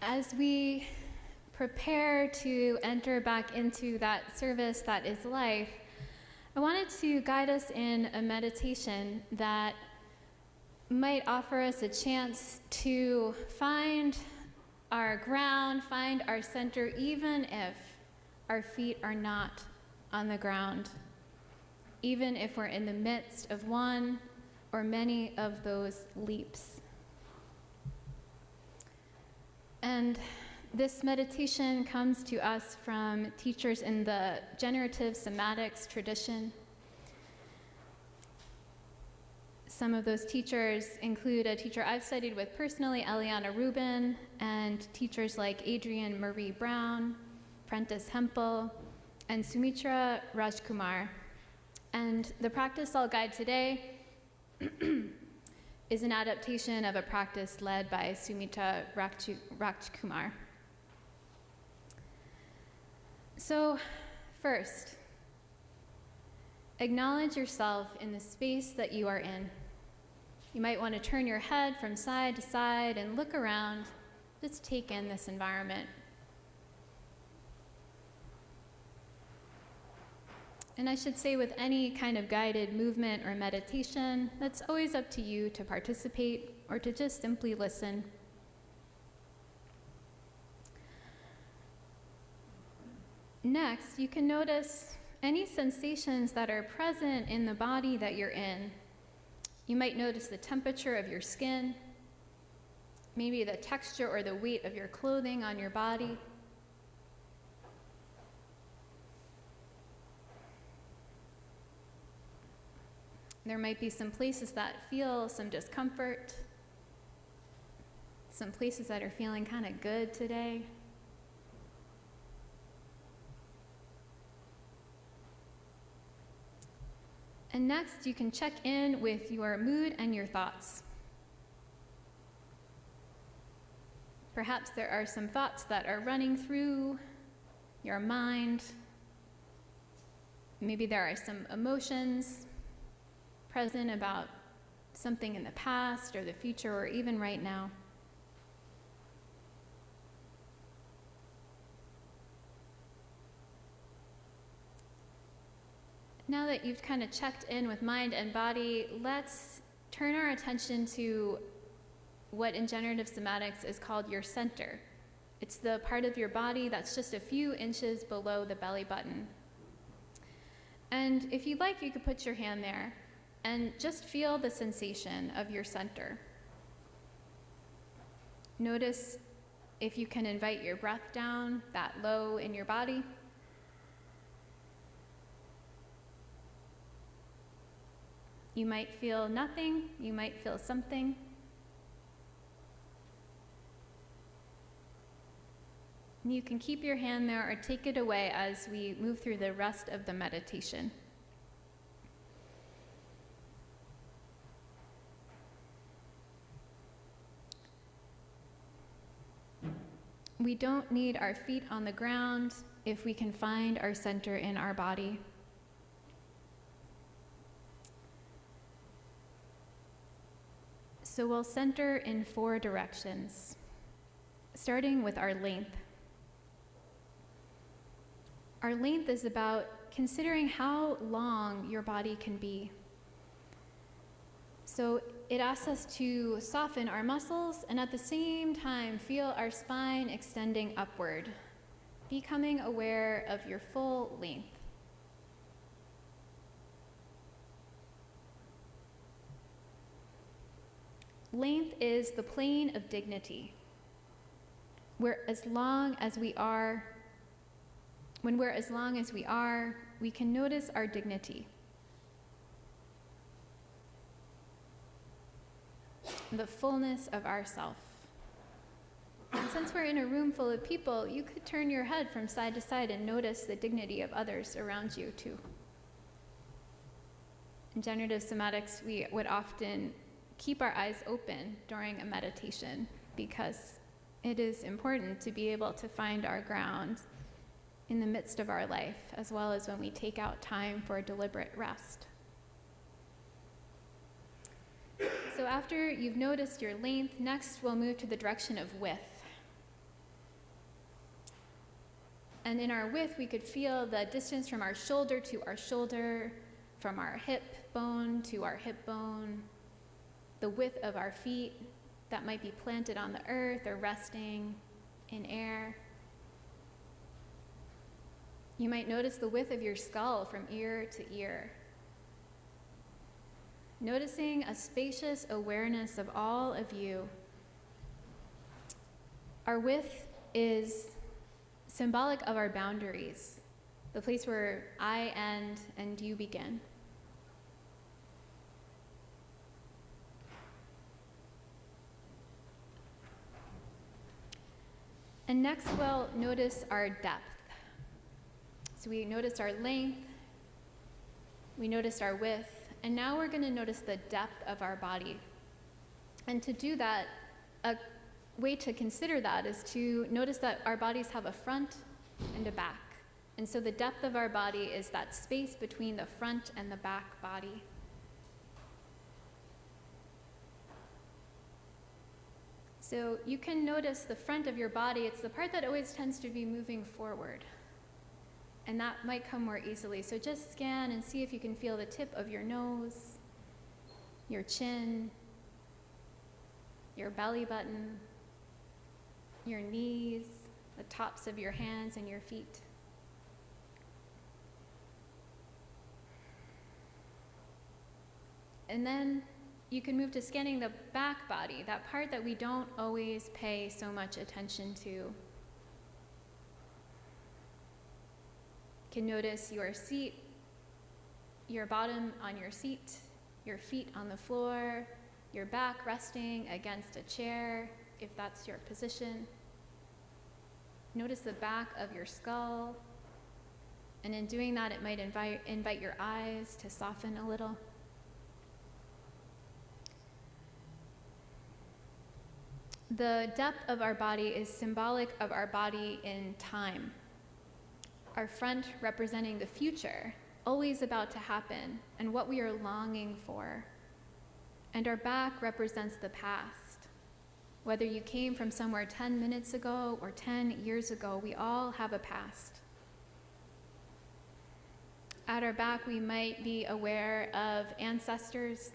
As we prepare to enter back into that service that is life, I wanted to guide us in a meditation that might offer us a chance to find our ground, find our center, even if our feet are not on the ground, even if we're in the midst of one or many of those leaps. And this meditation comes to us from teachers in the generative somatics tradition. Some of those teachers include a teacher I've studied with personally, Eliana Rubin, and teachers like Adrienne Marie Brown, Prentice Hempel, and Sumitra Rajkumar. And the practice I'll guide today is an adaptation of a practice led by Sumitra Rajkumar. So, first, acknowledge yourself in the space that you are in. You might want to turn your head from side to side and look around. Just take in this environment. And I should say, with any kind of guided movement or meditation, that's always up to you to participate or to just simply listen. Next, you can notice any sensations that are present in the body that you're in. You might notice the temperature of your skin, maybe the texture or the weight of your clothing on your body. There might be some places that feel some discomfort, some places that are feeling kind of good today. And next, you can check in with your mood and your thoughts. Perhaps there are some thoughts that are running through your mind. Maybe there are some emotions present about something in the past or the future or even right now. Now that you've kind of checked in with mind and body, let's turn our attention to what in generative somatics is called your center. It's the part of your body that's just a few inches below the belly button. And if you'd like, you could put your hand there and just feel the sensation of your center. Notice if you can invite your breath down that low in your body. You might feel nothing, you might feel something. And you can keep your hand there or take it away as we move through the rest of the meditation. We don't need our feet on the ground if we can find our center in our body. So we'll center in 4 directions, starting with our length. Our length is about considering how long your body can be. So it asks us to soften our muscles and at the same time feel our spine extending upward, becoming aware of your full length. Length is the plane of dignity, where as long as we are, we can notice our dignity. The fullness of ourself. And since we're in a room full of people, you could turn your head from side to side and notice the dignity of others around you too. In generative somatics, we would often keep our eyes open during a meditation because it is important to be able to find our ground in the midst of our life, as well as when we take out time for a deliberate rest. So after you've noticed your length, next we'll move to the direction of width. And in our width, we could feel the distance from our shoulder to our shoulder, from our hip bone to our hip bone, the width of our feet that might be planted on the earth or resting in air. You might notice the width of your skull from ear to ear. Noticing a spacious awareness of all of you. Our width is symbolic of our boundaries, the place where I end and you begin. And next we'll notice our depth. So we noticed our length, we noticed our width, and now we're going to notice the depth of our body. And to do that, a way to consider that is to notice that our bodies have a front and a back. And so the depth of our body is that space between the front and the back body. So you can notice the front of your body. It's the part that always tends to be moving forward. And that might come more easily. So just scan and see if you can feel the tip of your nose, your chin, your belly button, your knees, the tops of your hands and your feet. And then you can move to scanning the back body, that part that we don't always pay so much attention to. You can notice your seat, your bottom on your seat, your feet on the floor, your back resting against a chair, if that's your position. Notice the back of your skull. And in doing that, it might invite your eyes to soften a little. The depth of our body is symbolic of our body in time. Our front representing the future, always about to happen, and what we are longing for. And our back represents the past. Whether you came from somewhere 10 minutes ago or 10 years ago, we all have a past. At our back, we might be aware of ancestors,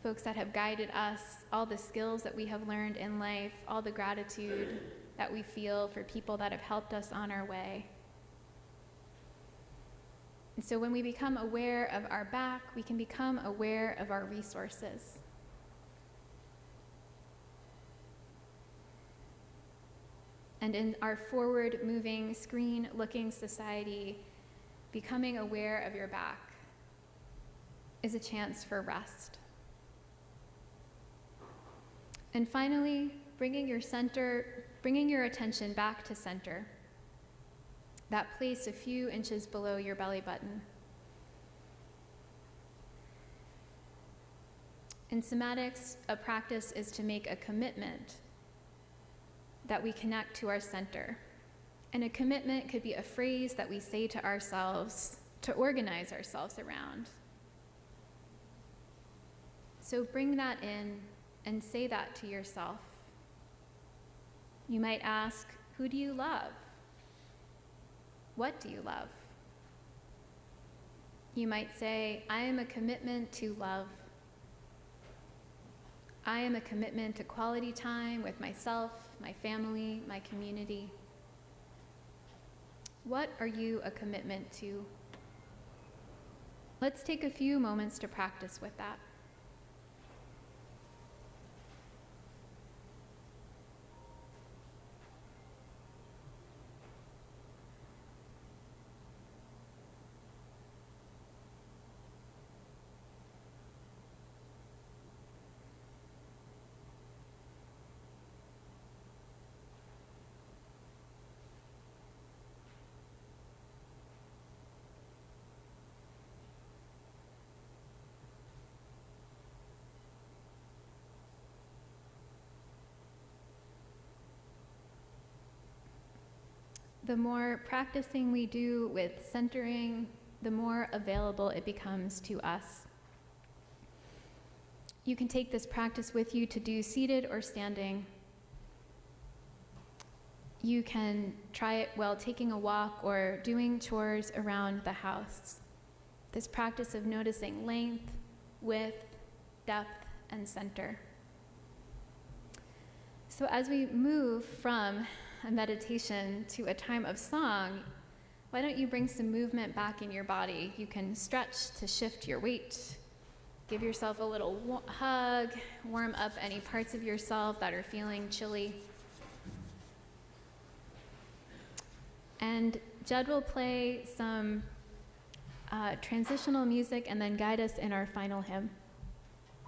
folks that have guided us, all the skills that we have learned in life, all the gratitude that we feel for people that have helped us on our way. And so when we become aware of our back, we can become aware of our resources. And in our forward-moving, screen-looking society, becoming aware of your back is a chance for rest. And finally, bringing your attention back to center, that place a few inches below your belly button. In somatics, a practice is to make a commitment that we connect to our center. And a commitment could be a phrase that we say to ourselves to organize ourselves around. So bring that in and say that to yourself. You might ask, who do you love? What do you love? You might say, I am a commitment to love. I am a commitment to quality time with myself, my family, my community. What are you a commitment to? Let's take a few moments to practice with that. The more practicing we do with centering, the more available it becomes to us. You can take this practice with you to do seated or standing. you can try it while taking a walk or doing chores around the house. This practice of noticing length, width, depth, and center. So as we move from a meditation to a time of song, why don't you bring some movement back in your body? You can stretch to shift your weight. Give yourself a little hug, warm up any parts of yourself that are feeling chilly. And Jed will play some transitional music and then guide us in our final hymn.